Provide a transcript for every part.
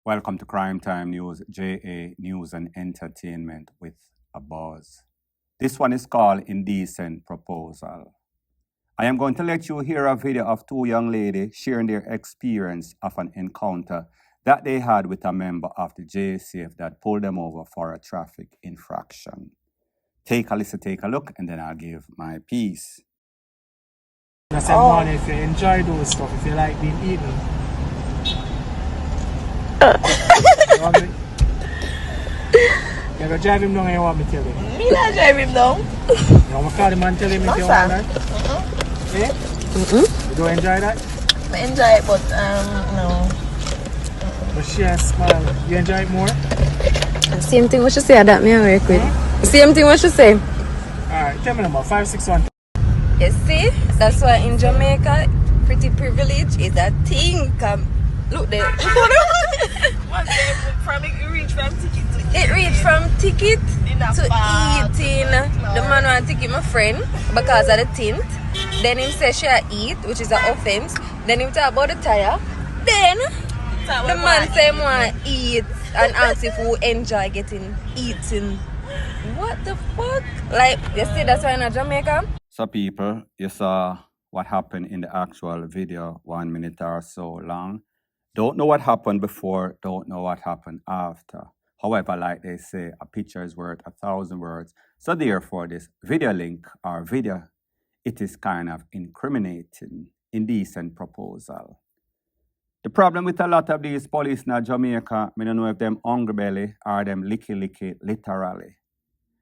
Welcome to Crime Time News, JA News and Entertainment with a buzz. This one is called Indecent Proposal. I am going to let you hear a video of two young ladies sharing their experience of an encounter that they had with a member of the JCF that pulled them over for a traffic infraction. Take a listen, take a look, and then I'll give my piece. I said, man, if you enjoy those stuff, if you like being eaten, you want me? You go drive him down and you want me to tell him? Me not drive him down. You want me to call him and tell him No, if you sir. want that? Eh? You don't enjoy that? I enjoy it, but no. But she has smile. You enjoy it more? Same thing what you say that me work with. Same thing what you say. Alright, tell me number 561. You see? That's why in Jamaica, pretty privilege is a thing. Look there. It reach from ticket to It reached from ticket to bar. eating. The man want to ticket my friend because of the tint. Then him say she eat, which is an offense. Then him talk about the tire. Then the man say him want eat and ask if we enjoy getting eaten. What the fuck? Like, you see that's why in Jamaica? So, people, you saw what happened in the actual video, 1 minute or so long. Don't know what happened before, don't know what happened after. However, like they say, a picture is worth 1,000 words. So therefore, this video link or video, it is kind of incriminating, indecent proposal. The problem with a lot of these police in Jamaica, I don't know if them hungry belly or them licky literally.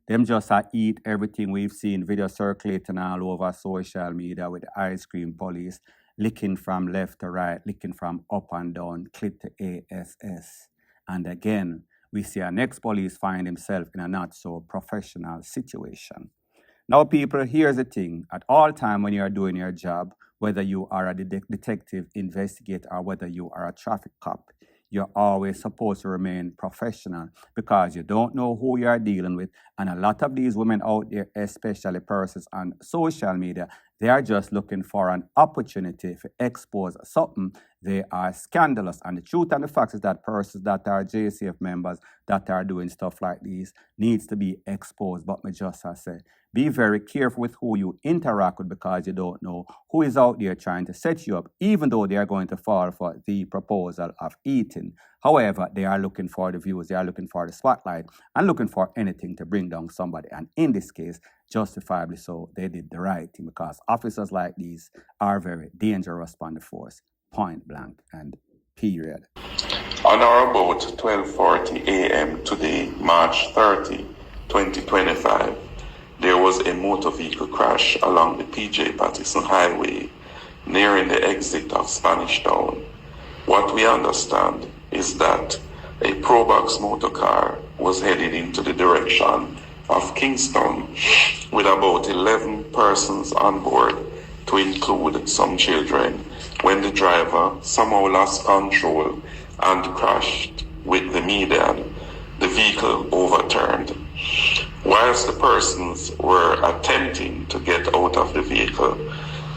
Them just eat everything we've seen video circulating all over social media with the ice cream police, licking from left to right, licking from up and down, clit to ASS. And again, we see our next police find himself in a not so professional situation. Now, people, here's the thing. At all time when you are doing your job, whether you are a detective, investigator, or whether you are a traffic cop, you're always supposed to remain professional because you don't know who you are dealing with. And a lot of these women out there, especially persons on social media, they are just looking for an opportunity to expose something. They are scandalous. And the truth and the fact is that persons that are JCF members that are doing stuff like these needs to be exposed. But me just say, be very careful with who you interact with because you don't know who is out there trying to set you up, even though they are going to fall for the proposal of eating. However, they are looking for the views, they are looking for the spotlight, and looking for anything to bring down somebody. And in this case, justifiably so, they did the right thing because officers like these are very dangerous on the force, point blank and period. On or about 12:40 a.m. today, March 30, 2025, there was a motor vehicle crash along the PJ Patterson Highway nearing the exit of Spanish Town. What we understand is that a Probox motor car was headed into the direction of Kingston with about 11 persons on board, to include some children, when the driver somehow lost control and crashed with the median. The vehicle overturned. Whilst the persons were attempting to get out of the vehicle,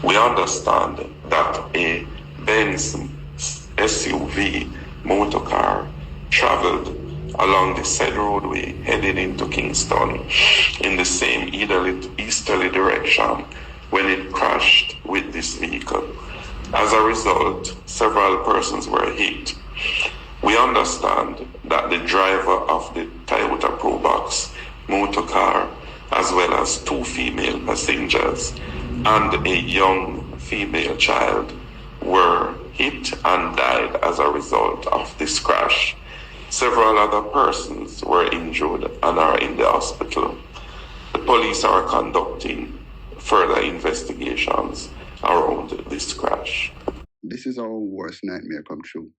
we understand that a Benz SUV motor car traveled along the said roadway headed into Kingston in the same easterly direction when it crashed with this vehicle. As a result, several persons were hit. We understand that the driver of the Toyota Probox motor car, as well as two female passengers and a young female child, were hit and died as a result of this crash. Several other persons were injured and are in the hospital. The police are conducting further investigations around this crash. This is our worst nightmare come true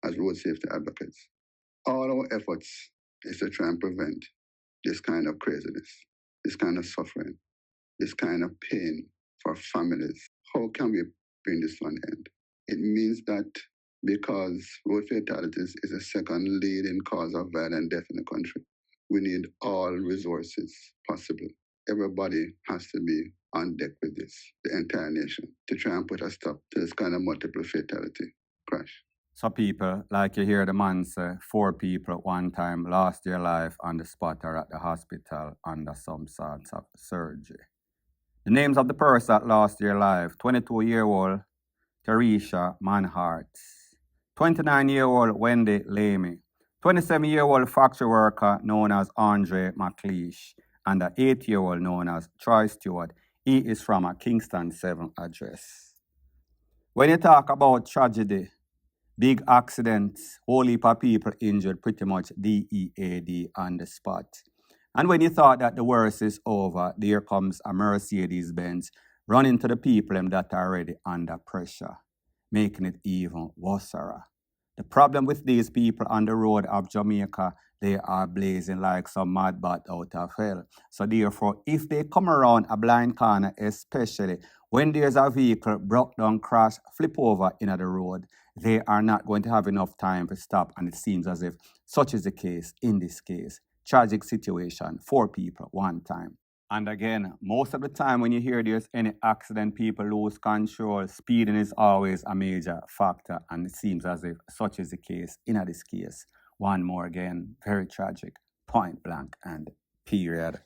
as road safety advocates. All our efforts is to try and prevent this kind of craziness, this kind of suffering, this kind of pain for families. How can we bring this to an end? It means that because road fatalities is the second leading cause of violent death in the country, we need all resources possible. Everybody has to be on deck with this, the entire nation, to try and put a stop to this kind of multiple fatality crash. So people, like you hear the man say, 4 people at one time lost their life on the spot or at the hospital under some sorts of surgery. The names of the person that lost their life: 22-year-old Teresa Manhart, 29-year-old Wendy Lamy, 27-year-old factory worker known as Andre McLeish, and an 8-year-old known as Troy Stewart. He is from a Kingston 7 address. When you talk about tragedy, big accidents, whole heap of people injured, pretty much DEAD on the spot. And when you thought that the worst is over, there comes a Mercedes-Benz running to the people that are already under pressure, making it even worse. The problem with these people on the road of Jamaica, they are blazing like some mad bat out of hell. So therefore, if they come around a blind corner, especially when there's a vehicle broke down, crash, flip over in the road, they are not going to have enough time to stop. And it seems as if such is the case in this case. Tragic situation, 4 people, one time. And again, most of the time when you hear there's any accident, people lose control. Speeding is always a major factor. And it seems as if such is the case in this case. One more again, very tragic, point blank and period.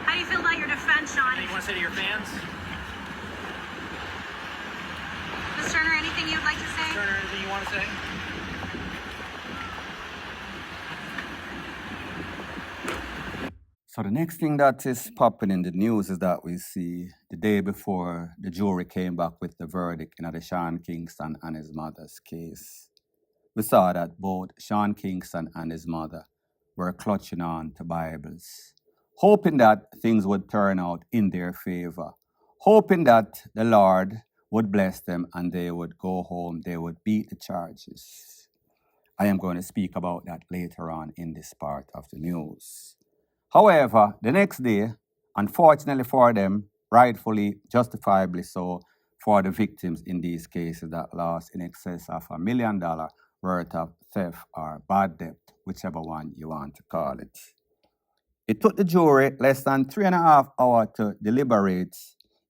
How do you feel about your defense, Sean? Anything you want to say to your fans? Ms. Turner, anything you'd like to say? Turner, anything you want to say? So the next thing that is popping in the news is that we see the day before the jury came back with the verdict in the Sean Kingston and his mother's case. We saw that both Sean Kingston and his mother were clutching on to Bibles, hoping that things would turn out in their favor, hoping that the Lord would bless them and they would go home, they would beat the charges. I am going to speak about that later on in this part of the news. However, the next day, unfortunately for them, rightfully, justifiably so, for the victims in these cases that lost in excess of $1 million worth of theft or bad debt, whichever one you want to call it. It took the jury less than 3.5 hours to deliberate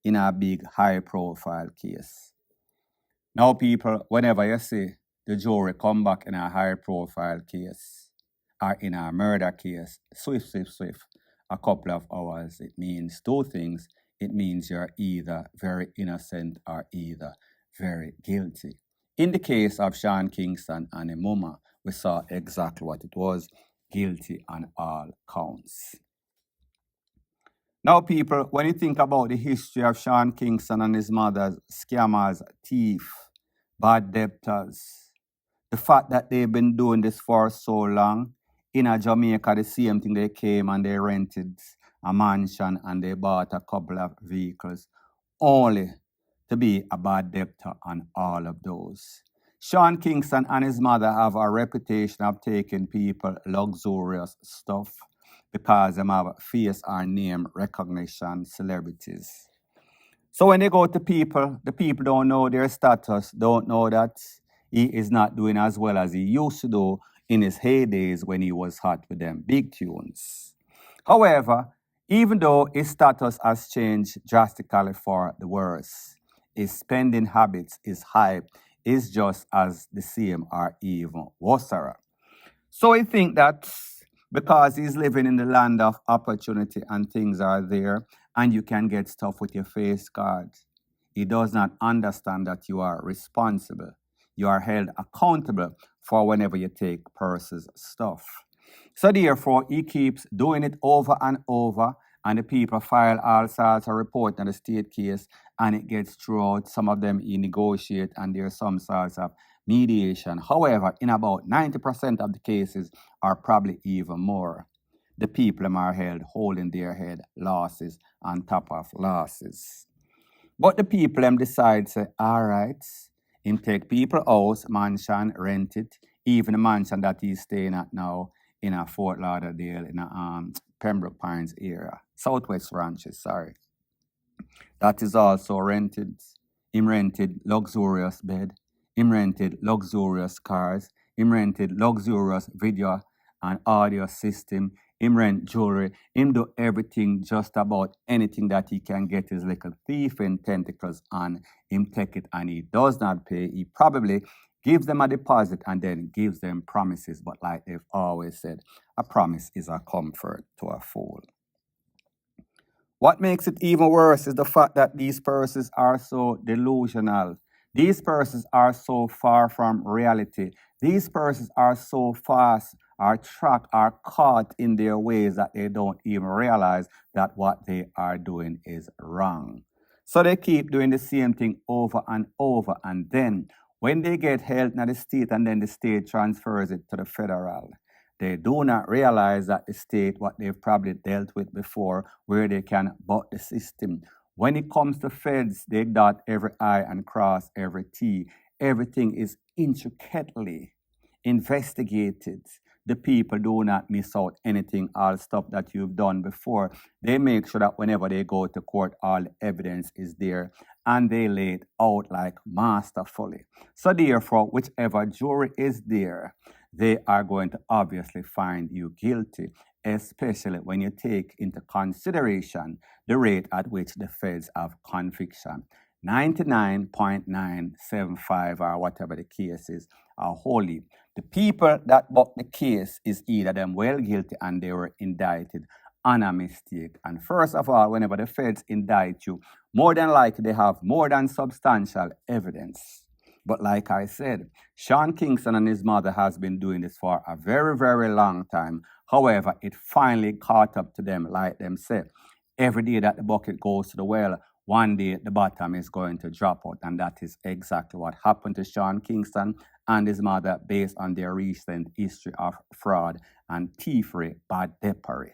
in a big high-profile case. Now, people, whenever you see the jury come back in a high-profile case or in a murder case, swift, a couple of hours, it means 2 things. It means you're either very innocent or either very guilty. In the case of Sean Kingston and his mama, we saw exactly what it was: guilty on all counts. Now, people, when you think about the history of Sean Kingston and his mother, scammers, thief, bad debtors, the fact that they've been doing this for so long, in Jamaica, the same thing, they came and they rented a mansion and they bought a couple of vehicles, only to be a bad debtor on all of those. Sean Kingston and his mother have a reputation of taking people luxurious stuff because they have face or name recognition, celebrities. So when they go to people, the people don't know their status, don't know that he is not doing as well as he used to do in his heydays when he was hot with them big tunes. However, even though his status has changed drastically for the worse, his spending habits, his hype is just as the same or even worse. So I think that because he's living in the land of opportunity and things are there and you can get stuff with your face card, he does not understand that you are responsible. You are held accountable for whenever you take person's stuff. So therefore, he keeps doing it over and over, and the people file all sorts of reports on the state case, and it gets through out. Some of them he negotiate, and there's some sorts of mediation. However, in about 90% of the cases, or probably even more, the people are held holding their head losses on top of losses. But the people decide, say, all right, him take people house, mansion, rent it, even the mansion that he's staying at now in a Fort Lauderdale, in a Pembroke Pines area, Southwest Ranches, sorry. That is also rented. Him rented luxurious bed. Him rented luxurious cars. Him rented luxurious video and audio system. Him rent jewelry. Him do everything, just about anything that he can get his little thief in tentacles on. Him take it and he does not pay. He probably gives them a deposit and then gives them promises. But like they've always said, a promise is a comfort to a fool. What makes it even worse is the fact that these persons are so delusional. These persons are so far from reality. These persons are so fast, are trapped, are caught in their ways that they don't even realize that what they are doing is wrong. So they keep doing the same thing over and over. And then when they get held in the state and then the state transfers it to the federal, they do not realize that the state, what they've probably dealt with before, where they can butt the system. When it comes to feds, they dot every I and cross every T. Everything is intricately investigated. The people do not miss out anything, all stuff that you've done before. They make sure that whenever they go to court, all the evidence is there and they lay it out like masterfully. So therefore, whichever jury is there, they are going to obviously find you guilty, especially when you take into consideration the rate at which the feds have conviction. 99.975 or whatever the case is are holy. The people that bought the case is either them well guilty and they were indicted on a mistake. And first of all, whenever the feds indict you, more than likely they have more than substantial evidence. But like I said, Sean Kingston and his mother has been doing this for a very, very long time. However, it finally caught up to them, like them say. Every day that the bucket goes to the well, one day the bottom is going to drop out. And that is exactly what happened to Sean Kingston and his mother based on their recent history of fraud and thievery, bad deppery.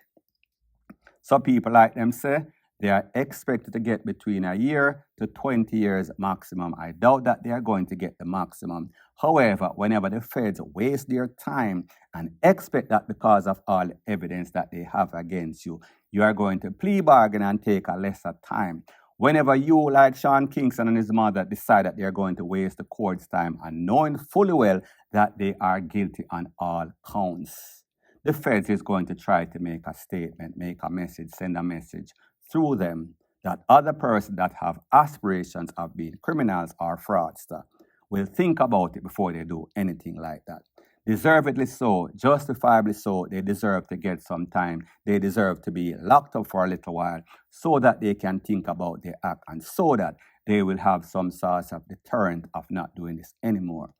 So people like them say, they are expected to get between a year to 20 years maximum. I doubt that they are going to get the maximum. However, whenever the feds waste their time and expect that because of all the evidence that they have against you, you are going to plea bargain and take a lesser time. Whenever you, like Sean Kingston and his mother, decide that they are going to waste the court's time and knowing fully well that they are guilty on all counts, the feds is going to try to make a statement, make a message, send a message through them that other persons that have aspirations of being criminals or fraudsters will think about it before they do anything like that. Deservedly so, justifiably so, they deserve to get some time. They deserve to be locked up for a little while so that they can think about their act and so that they will have some sort of deterrent of not doing this anymore.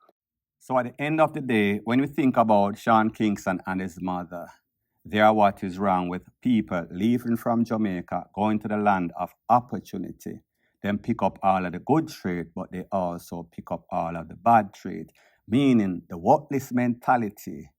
So at the end of the day, when we think about Sean Kingston and his mother, they are what is wrong with people leaving from Jamaica, going to the land of opportunity. Then pick up all of the good trade, but they also pick up all of the bad trade, meaning the worthless mentality,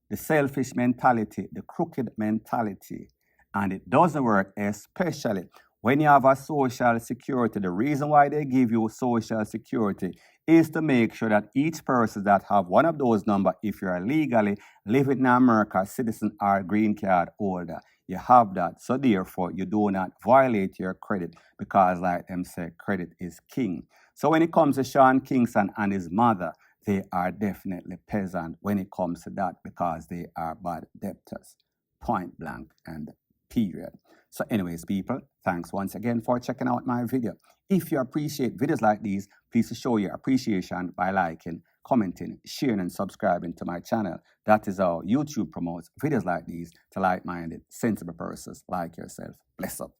the selfish mentality, the crooked mentality. And it doesn't work, especially when you have a social security. The reason why they give you social security is to make sure that each person that have one of those numbers, if you're legally living in America, citizen or green card holder, you have that. So therefore, you do not violate your credit because like them say, credit is king. So when it comes to Sean Kingston and his mother, they are definitely peasant when it comes to that because they are bad debtors, point blank and period. So anyways, people, thanks once again for checking out my video. If you appreciate videos like these, please show your appreciation by liking, commenting, sharing, and subscribing to my channel. That is how YouTube promotes videos like these to like-minded, sensible persons like yourself. Bless up.